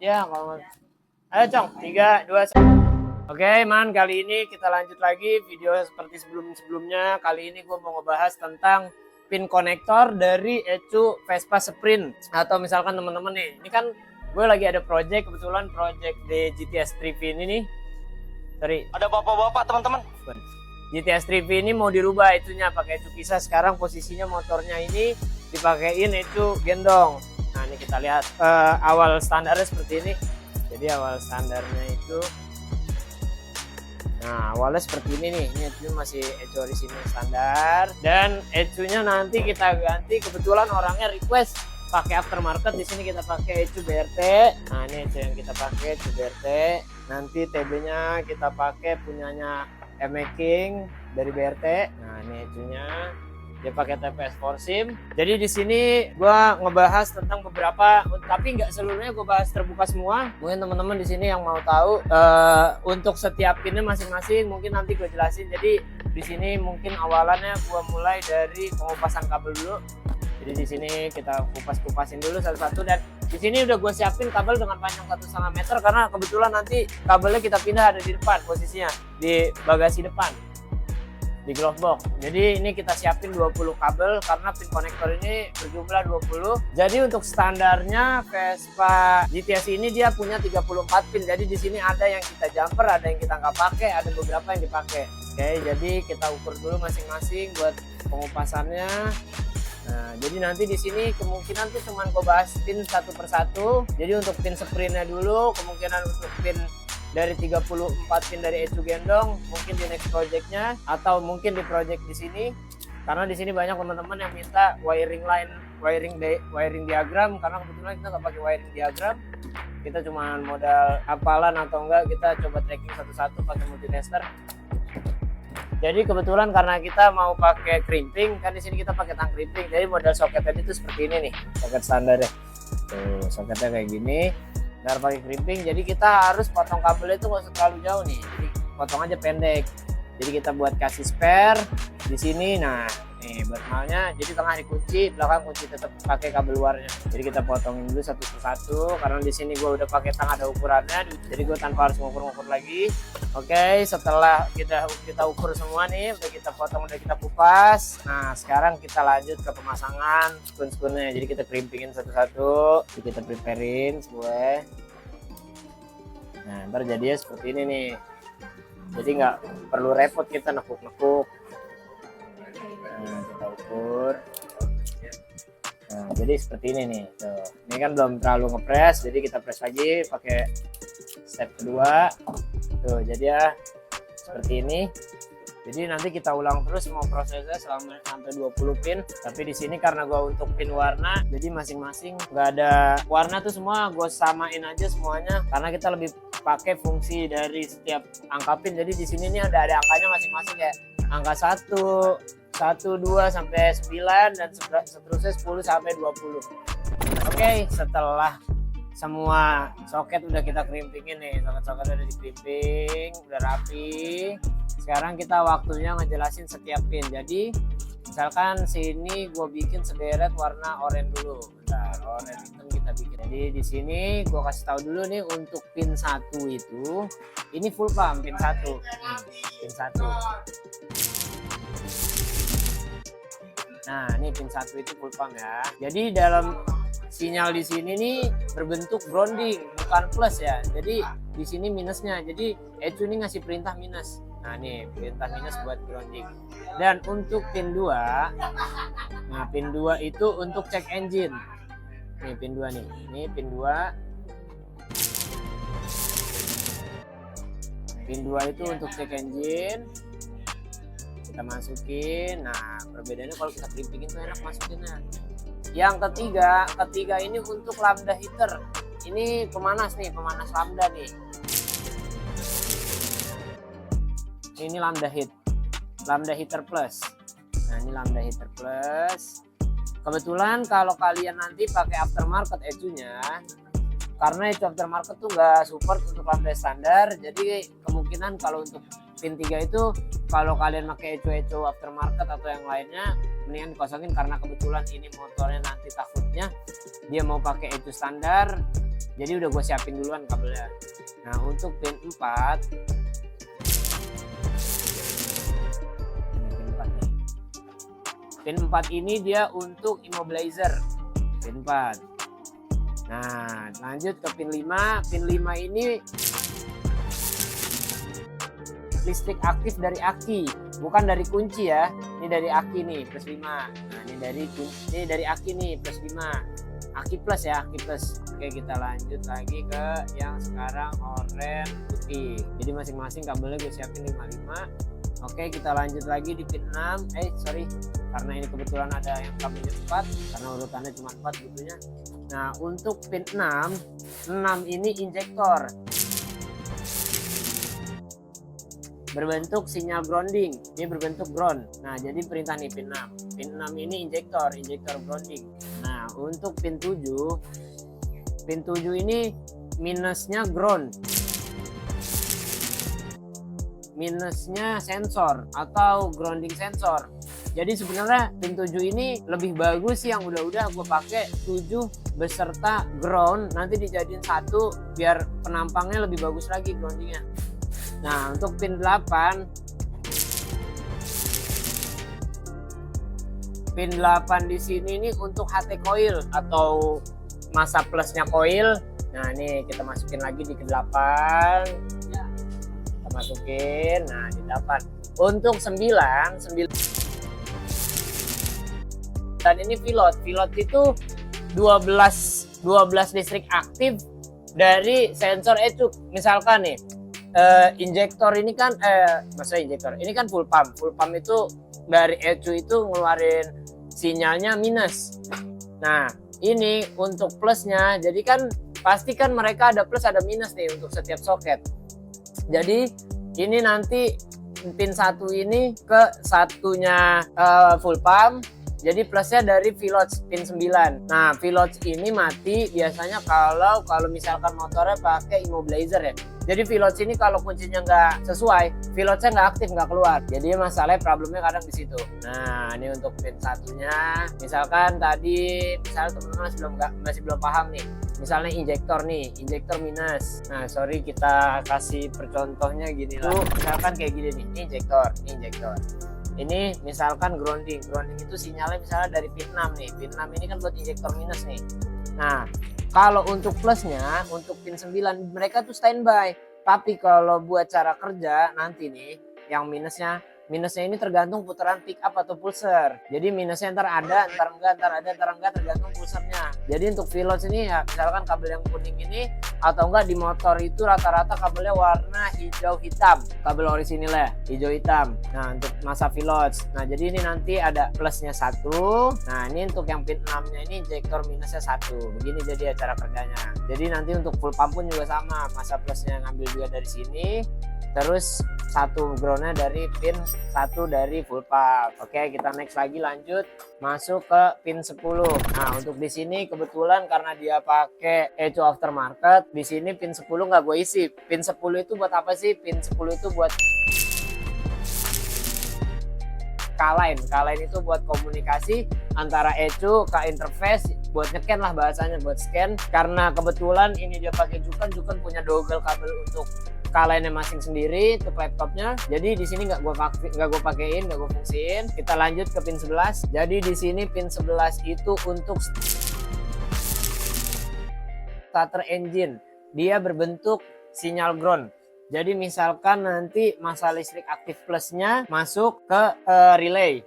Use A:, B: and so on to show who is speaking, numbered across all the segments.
A: Ya, kalau ayo Cong, 3, 2, 1. Oke, man, kali ini kita lanjut lagi video seperti sebelum-sebelumnya. Kali ini gue mau ngebahas tentang pin konektor dari ECU Vespa Sprint. Atau misalkan teman-teman nih, ini kan gue lagi ada project, kebetulan project di GTS 3V ini nih. Sorry.
B: Ada bapak-bapak teman-teman.
A: GTS 3V ini mau dirubah ecunya pakai ecu kisah. Sekarang posisinya motornya ini dipakein ecu gendong. Nah, ini kita lihat awal standarnya seperti ini. Jadi awal standarnya itu, nah awalnya seperti ini nih. Ini ecu masih ecu orisinil standar, dan ecunya nanti kita ganti. Kebetulan orangnya request pakai aftermarket. Di sini kita pakai ecu BRT. Nah, ini ecu yang kita pakai, ecu BRT. Nanti TB-nya kita pakai punyanya King dari BRT. Nah, ini ecunya dia pakai TPS Forsim. Jadi di sini gua ngebahas tentang beberapa, tapi nggak seluruhnya gue bahas terbuka semua. Mungkin teman-teman di sini yang mau tahu untuk setiap pinnya masing-masing mungkin nanti gue jelasin. Jadi di sini mungkin awalannya gua mulai dari pengupasan kabel dulu. Jadi di sini kita kupas-kupasin dulu satu-satu, dan di sini udah gue siapin kabel dengan panjang 1,5 meter karena kebetulan nanti kabelnya kita pindah ada di depan posisinya, di bagasi depan, di glove box. Jadi ini kita siapin 20 kabel karena pin konektor ini berjumlah 20. Jadi untuk standarnya Vespa GTS ini dia punya 34 pin. Jadi di sini ada yang kita jumper, ada yang kita nggak pakai, ada beberapa yang dipakai. Oke, jadi kita ukur dulu masing-masing buat pengupasannya. Nah, jadi nanti di sini kemungkinan tuh cuman gue bahas pin satu persatu. Jadi untuk pin sprintnya dulu, kemungkinan untuk pin dari 34 pin dari ecu gendong mungkin di next projectnya, atau mungkin di project di sini, karena di sini banyak teman-teman yang minta wiring line, wiring diagram, karena kebetulan kita nggak pakai wiring diagram, kita cuma modal hafalan atau enggak kita coba tracking satu-satu pakai multitester. Jadi kebetulan karena kita mau pakai crimping, kan di sini kita pakai tang crimping, jadi model soketnya itu seperti ini nih, soket standarnya. Tuh, soketnya kayak gini. Nggak pakai crimping, jadi kita harus potong kabelnya itu nggak usah terlalu jauh nih, jadi potong aja pendek. Jadi kita buat kasih spare di sini. Nah, nih buat malnya, jadi tengah dikunci, belakang kunci tetap pakai kabel luarnya. Jadi kita potongin dulu satu persatu, karena di sini gue udah pakai tang ada ukurannya, jadi gue tanpa harus ngukur-ngukur lagi. Oke, setelah kita ukur semua nih, udah kita potong, udah kita kupas. Nah, sekarang kita lanjut ke pemasangan spoon-spoonnya. Jadi kita crimpingin satu-satu, jadi kita preparein semua. Nah, ntar jadinya seperti ini nih. Jadi nggak perlu repot kita nekuk-nekuk. Nah, kita ukur. Nah, jadi seperti ini nih. Tuh. Ini kan belum terlalu ngepres, jadi kita press lagi pakai step kedua. Tuh, jadi ya seperti ini. Jadi nanti kita ulang terus semua prosesnya sampai 20 pin. Tapi di sini karena gua untuk pin warna, jadi masing-masing nggak ada warna tuh, semua gue samain aja semuanya. Karena kita lebih pakai fungsi dari setiap angka pin. Jadi di sini nih ada angkanya masing-masing, kayak angka 1, 2 sampai 9, dan seterusnya 10 sampai 20. Oke, setelah semua soket udah kita crimpingin nih, soket-soketnya udah di crimping, udah rapi. Sekarang kita waktunya ngejelasin setiap pin. Jadi misalkan sini gue bikin sederet warna oranye dulu. Bentar, oranye hitam kita bikin. Jadi di sini gue kasih tahu dulu nih, untuk pin 1 itu ini full pump pin 1. Pin 1. Nah, ini pin 1 itu full pump ya. Jadi dalam sinyal di sini nih berbentuk grounding, bukan plus ya. Jadi di sini minusnya. Jadi ecu ini ngasih perintah minus. Nah, nih perintah minus buat grounding. Dan untuk pin 2, nah pin 2 itu untuk cek engine. Nih pin 2 nih. Ini pin 2. Pin 2 itu untuk cek engine. Kita masukin. Nah, perbedaannya kalau kita crimpingin tuh enak masukinnya. Yang ketiga ini untuk lambda heater. Ini pemanas nih, pemanas lambda nih. Ini lambda heater plus. Nah, ini lambda heater plus. Kebetulan kalau kalian nanti pakai aftermarket ecunya, karena ecu aftermarket tuh nggak support untuk lambda standar, jadi kemungkinan kalau untuk pin 3 itu kalau kalian pakai ecu aftermarket atau yang lainnya mendingan dikosongin, karena kebetulan ini motornya nanti takutnya dia mau pakai ecu standar Jadi udah gue siapin duluan kabelnya. Nah untuk pin 4, pin 4 ini dia untuk immobilizer. Pin 4. Nah lanjut ke pin 5. Pin 5 ini listrik aktif dari aki, bukan dari kunci ya. Ini dari aki nih plus 5. Nah ini dari aki nih plus 5. Aki plus ya, aki plus. Oke, kita lanjut lagi ke yang sekarang oranye putih. Jadi masing-masing kabelnya gue siapin 55. Oke, kita lanjut lagi di pin 6. Karena ini kebetulan ada yang kabelnya 4, karena urutannya cuma 4 butuhnya. Nah untuk pin 6 ini injektor berbentuk sinyal grounding. Ini berbentuk ground. Nah jadi perintah nih pin 6. Pin 6 ini injektor grounding. Nah untuk pin 7 ini minusnya ground, minusnya sensor atau grounding sensor. Jadi sebenarnya pin 7 ini lebih bagus sih yang udah gue pakai 7 beserta ground, nanti dijadiin 1 biar penampangnya lebih bagus lagi groundingnya. Nah untuk pin 8, pin 8 di sini nih untuk HT coil atau masa plusnya coil. Nah ini kita masukin lagi di ke 8, kita masukin. Nah di 8. Untuk 9 dan ini pilot itu 12 listrik aktif dari sensor ECU. Misalkan nih injektor ini kan ini kan full pump itu dari ECU itu ngeluarin sinyalnya minus. Nah ini untuk plusnya, jadi kan pasti kan mereka ada plus ada minus nih untuk setiap soket. Jadi ini nanti pin 1 ini ke satunya full pump. Jadi plusnya dari V-Lodge pin 9. Nah V-Lodge ini mati biasanya kalau misalkan motornya pakai immobilizer ya. Jadi V-Lodge ini kalau kuncinya nggak sesuai, V-Lodge-nya nggak aktif, nggak keluar. Jadi masalahnya problemnya kadang di situ. Nah ini untuk pin satunya. Misalkan tadi teman-teman masih belum paham nih. Misalnya injektor nih, injektor minus. Nah sorry kita kasih percontohnya gini lah. Misalkan kayak gini nih, ini injektor. Ini misalkan grounding itu sinyalnya misalnya dari pin 6 nih. Pin 6 ini kan buat injektor minus nih. Nah kalau untuk plusnya, untuk pin 9 mereka tuh standby. Tapi kalau buat cara kerja nanti nih yang minusnya ini tergantung putaran pick up atau pulser. Jadi minusnya ntar ada, ntar enggak, tergantung pulsernya. Jadi untuk V-Lodge ini ya misalkan kabel yang kuning ini atau enggak di motor itu rata-rata kabelnya warna hijau hitam. Kabel orisinil ya, hijau hitam. Nah untuk masa V-Lodge. Nah jadi ini nanti ada plusnya 1. Nah ini untuk yang pin 6 nya ini injektor minusnya 1. Begini jadi cara kerjanya. Jadi nanti untuk full pump pun juga sama. Masa plusnya ngambil juga dari sini. Terus 1 groundnya dari pin 1 dari full pump. Oke, kita next lagi, lanjut masuk ke pin 10. Nah untuk di sini kebetulan karena dia pakai ECU aftermarket, di sini pin 10 nggak gue isi. Pin 10 itu buat apa sih? Pin 10 itu buat K-line itu buat komunikasi antara ECU ke interface, buat nge-scan lah bahasanya, buat scan. Karena kebetulan ini dia pakai Jukan punya double kabel untuk K-line masing sendiri untuk laptopnya. Jadi di sini nggak gue pakein, nggak gue fungsiin. Kita lanjut ke pin 11. Jadi di sini pin 11 itu untuk starter engine. Dia berbentuk sinyal ground. Jadi misalkan nanti masa listrik aktif plusnya masuk ke relay.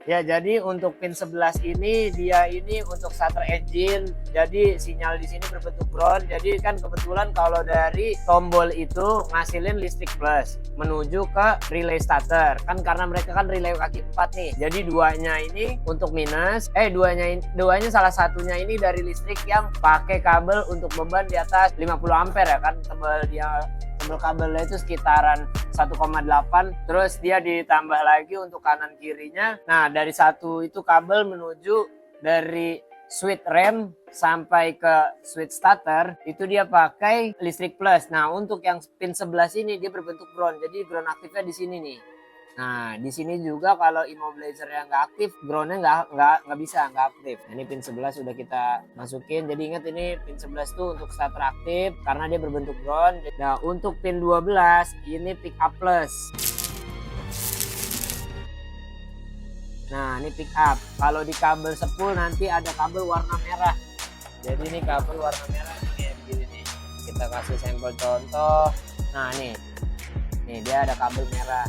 A: Jadi untuk pin 11 ini dia ini untuk starter engine. Jadi sinyal di sini berbentuk ground. Jadi kan kebetulan kalau dari tombol itu ngasilin listrik plus menuju ke relay starter. Kan karena mereka kan relay kaki 4 nih. Jadi duanya ini untuk minus. Duanya salah satunya ini dari listrik yang pakai kabel untuk beban di atas 50 ampere ya kan, tebal kabelnya itu sekitaran 1,8, terus dia ditambah lagi untuk kanan kirinya. Nah dari satu itu kabel menuju dari switch rem sampai ke switch starter itu dia pakai listrik plus. Nah untuk yang pin 11 ini dia berbentuk ground, jadi ground aktifnya di sini nih. Nah, di sini juga kalau immobilizer yang nggak aktif, groundnya nggak bisa, nggak aktif. Nah, ini pin 11 sudah kita masukin. Jadi ingat ini pin 11 tuh untuk starter aktif karena dia berbentuk ground. Nah, untuk pin 12 ini pick up plus. Nah, ini pick up. Kalau di kabel spool nanti ada kabel warna merah. Jadi ini kabel warna merah nih, begini nih. Kita kasih sampel contoh. Nah, nih dia ada kabel merah.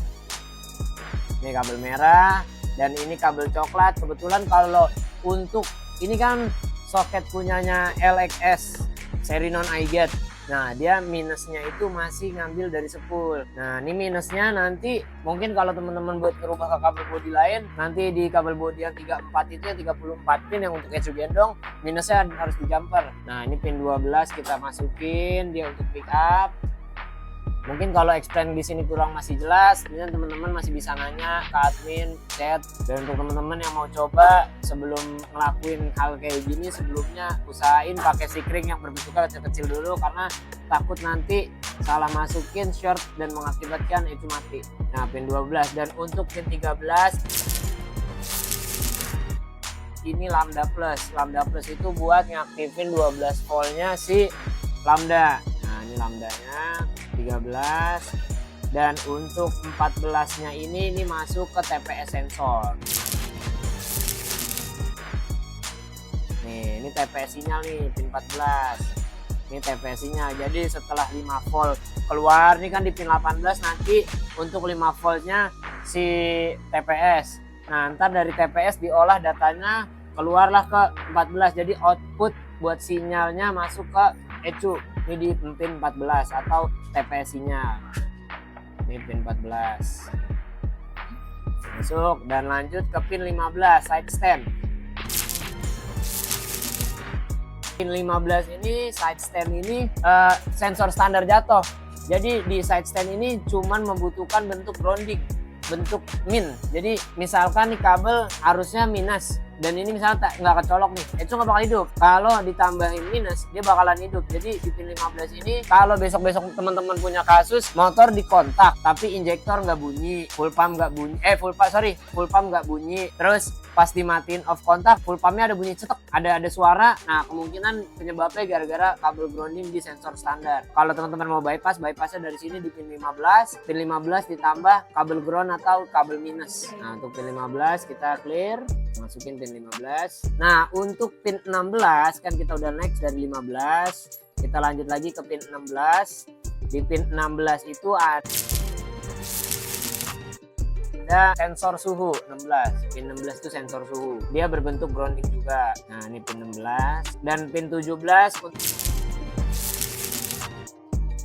A: Ini kabel merah dan ini kabel coklat. Kebetulan kalau untuk ini kan soket punyanya LXS seri non iGate. Nah, dia minusnya itu masih ngambil dari spool. Nah, ini minusnya nanti mungkin kalau teman-teman buat ngerubah ke kabel bodi lain, nanti di kabel bodi yang 34 itu yang 34 pin yang untuk ECU gendong, minusnya harus di jumper. Nah, ini pin 12 kita masukin dia untuk pick up. Mungkin kalau explain di sini kurang masih jelas, kemudian teman-teman masih bisa nanya ke admin, chat. Dan untuk teman-teman yang mau coba sebelum ngelakuin hal kayak gini, sebelumnya usahain pakai sikring yang berbentuknya kecil-kecil dulu karena takut nanti salah masukin short dan mengakibatkan itu mati. Nah, pin 12 dan untuk pin 13 ini lambda plus. Lambda plus itu buat ngaktifin 12 voltnya si lambda. Nah, ini lambdanya 13 dan untuk 14 nya ini masuk ke TPS sensor. Nih, ini TPS sinyal nih pin 14. Ini TPS sinyal. Jadi setelah 5 volt keluar nih kan di pin 18 nanti untuk 5 voltnya si TPS. Nah, ntar dari TPS diolah datanya keluarlah ke 14. Jadi output buat sinyalnya masuk ke ECU. Ini di pin 14 atau TPS sinyal. Ini pin 14. Masuk dan lanjut ke pin 15 side stand. Pin 15 ini side stand ini sensor standar jatuh. Jadi di side stand ini cuman membutuhkan bentuk grounding, bentuk min. Jadi misalkan nih kabel harusnya minus dan ini misalnya nggak kecolok nih, itu nggak bakal hidup. Kalau ditambahin minus, dia bakalan hidup. Jadi di pin 15 ini, kalau besok-besok teman-teman punya kasus motor dikontak, tapi injektor nggak bunyi, full pump nggak bunyi, full pump nggak bunyi. Terus pas dimatiin off kontak, full pumpnya ada bunyi cetek, ada suara. Nah, kemungkinan penyebabnya gara-gara kabel grounding di sensor standar. Kalau teman-teman mau bypassnya dari sini di pin 15. Pin 15 ditambah kabel ground atau kabel minus. Nah, untuk pin 15 kita clear, masukin pin 15. Nah, untuk pin 16 kan kita udah next dari 15. Kita lanjut lagi ke pin 16. Di pin 16 itu ada sensor suhu 16. Pin 16 itu sensor suhu. Dia berbentuk grounding juga. Nah, ini pin 16 dan pin 17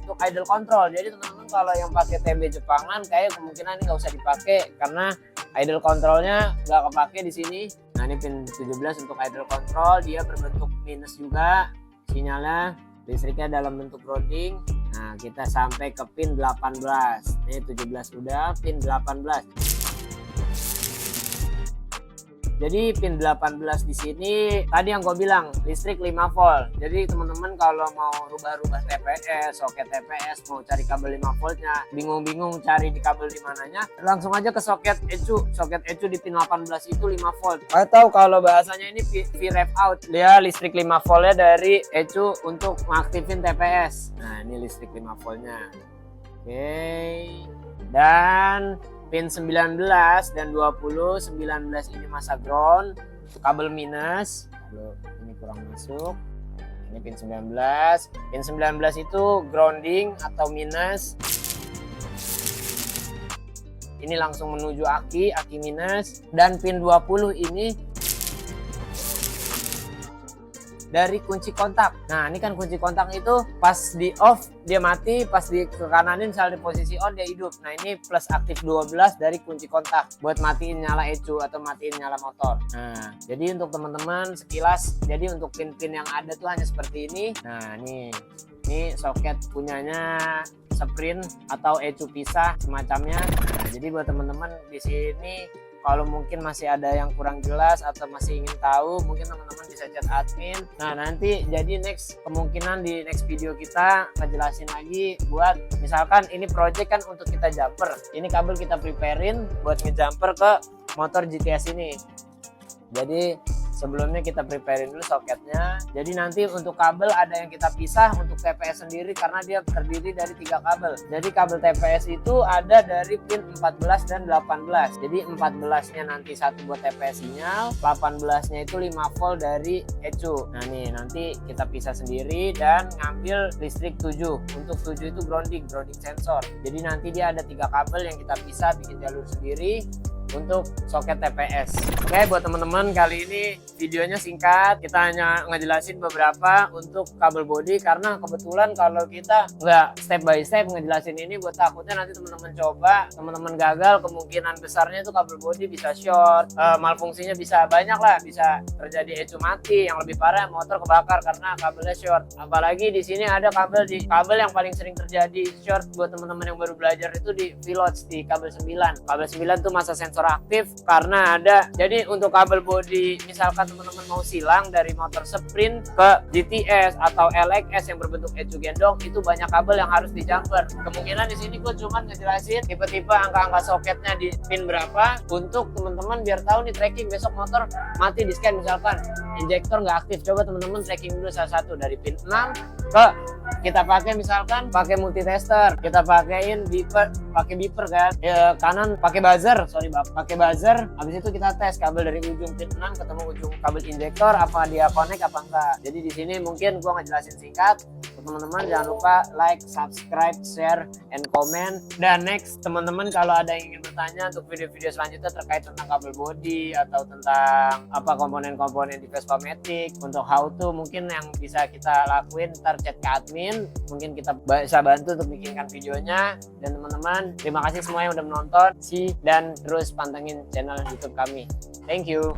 A: untuk idle control. Jadi teman-teman kalau yang pakai TB Jepangan kayak kemungkinan ini nggak usah dipakai karena idle controlnya nggak kepake di sini. Nah, ini pin 17 untuk idle control, dia berbentuk minus juga sinyalnya, listriknya dalam bentuk grounding. Nah, kita sampai ke pin 18. Ini 17 udah, pin 18. Jadi pin 18 di sini tadi yang gue bilang listrik 5 volt. Jadi teman-teman kalau mau rubah-rubah TPS, soket TPS, mau cari kabel 5 voltnya, bingung-bingung cari di kabel di mananya, langsung aja ke soket ECU. Soket ECU di pin 18 itu 5 volt. Atau kalau bahasanya ini VREF out. Dia listrik 5 voltnya dari ECU untuk mengaktifin TPS. Nah, ini listrik 5 voltnya. Oke. Dan pin 19 dan 20, 19 ini masa ground, kabel minus. Lalu ini kurang masuk. Ini pin 19. Pin 19 itu grounding atau minus. Ini langsung menuju aki minus. Dan pin 20 ini dari kunci kontak. Nah, ini kan kunci kontak itu pas di off dia mati, pas di ke kananin misalnya di posisi on dia hidup. Nah, ini plus aktif 12 dari kunci kontak buat matiin nyala ECU atau matiin nyala motor. Nah, jadi untuk teman-teman sekilas, jadi untuk pin-pin yang ada tuh hanya seperti ini. Nah, ini soket punyanya Sprint atau ECU pisah semacamnya. Nah, jadi buat teman-teman di sini Kalau mungkin masih ada yang kurang jelas atau masih ingin tahu, mungkin teman-teman bisa chat admin. Nah nanti jadi kemungkinan di next video kita ngejelasin lagi buat misalkan ini project kan untuk kita jumper. Ini kabel kita preparein buat ngejumper ke motor GTS ini. Jadi sebelumnya kita preparein dulu soketnya. Jadi nanti untuk kabel ada yang kita pisah untuk TPS sendiri karena dia terdiri dari 3 kabel. Jadi kabel TPS itu ada dari pin 14 dan 18. Jadi 14-nya nanti satu buat TPS sinyal, 18-nya itu 5 volt dari ECU. Nah nih nanti kita pisah sendiri dan ngambil listrik 7. Untuk 7 itu grounding sensor. Jadi nanti dia ada 3 kabel yang kita pisah bikin jalur sendiri untuk soket TPS. Oke, buat teman-teman kali ini videonya singkat, kita hanya ngejelasin beberapa untuk kabel body karena kebetulan kalau kita nggak step by step ngejelasin ini buat takutnya nanti teman-teman coba, teman-teman gagal, kemungkinan besarnya itu kabel body bisa short, malfungsinya bisa banyak lah, bisa terjadi ECU mati, yang lebih parah motor kebakar karena kabelnya short. Apalagi di sini ada kabel yang paling sering terjadi short buat teman-teman yang baru belajar itu di V-Lodge di kabel 9. Kabel 9 tuh masa sensor aktif karena ada. Jadi untuk kabel body misalkan teman-teman mau silang dari motor sprint ke GTS atau LX yang berbentuk ECU gendong, itu banyak kabel yang harus dijumper. Kemungkinan di sini gue cuma ngejelasin tipe-tipe angka-angka soketnya di pin berapa untuk teman-teman biar tahu nih tracking besok motor mati di scan misalkan injektor nggak aktif. Coba teman-teman tracking dulu salah satu dari pin 6 ke kita pakai misalkan pakai multitester, kita pakein pakai beeper kan, kanan pakai buzzer, pakai buzzer. Habis itu kita tes kabel dari ujung pin 6 ketemu ujung kabel injektor apa dia connect apa enggak. Jadi di sini mungkin gua ngejelasin singkat. Teman-teman jangan lupa like, subscribe, share, and comment. Dan next teman-teman kalau ada yang ingin bertanya untuk video-video selanjutnya terkait tentang kabel body atau tentang apa komponen-komponen di Vespa Matic untuk how to mungkin yang bisa kita lakuin, ntar chat ke admin, mungkin kita bisa bantu untuk bikinkan videonya. Dan teman-teman terima kasih semua yang udah menonton dan terus pantengin channel YouTube kami. Thank you.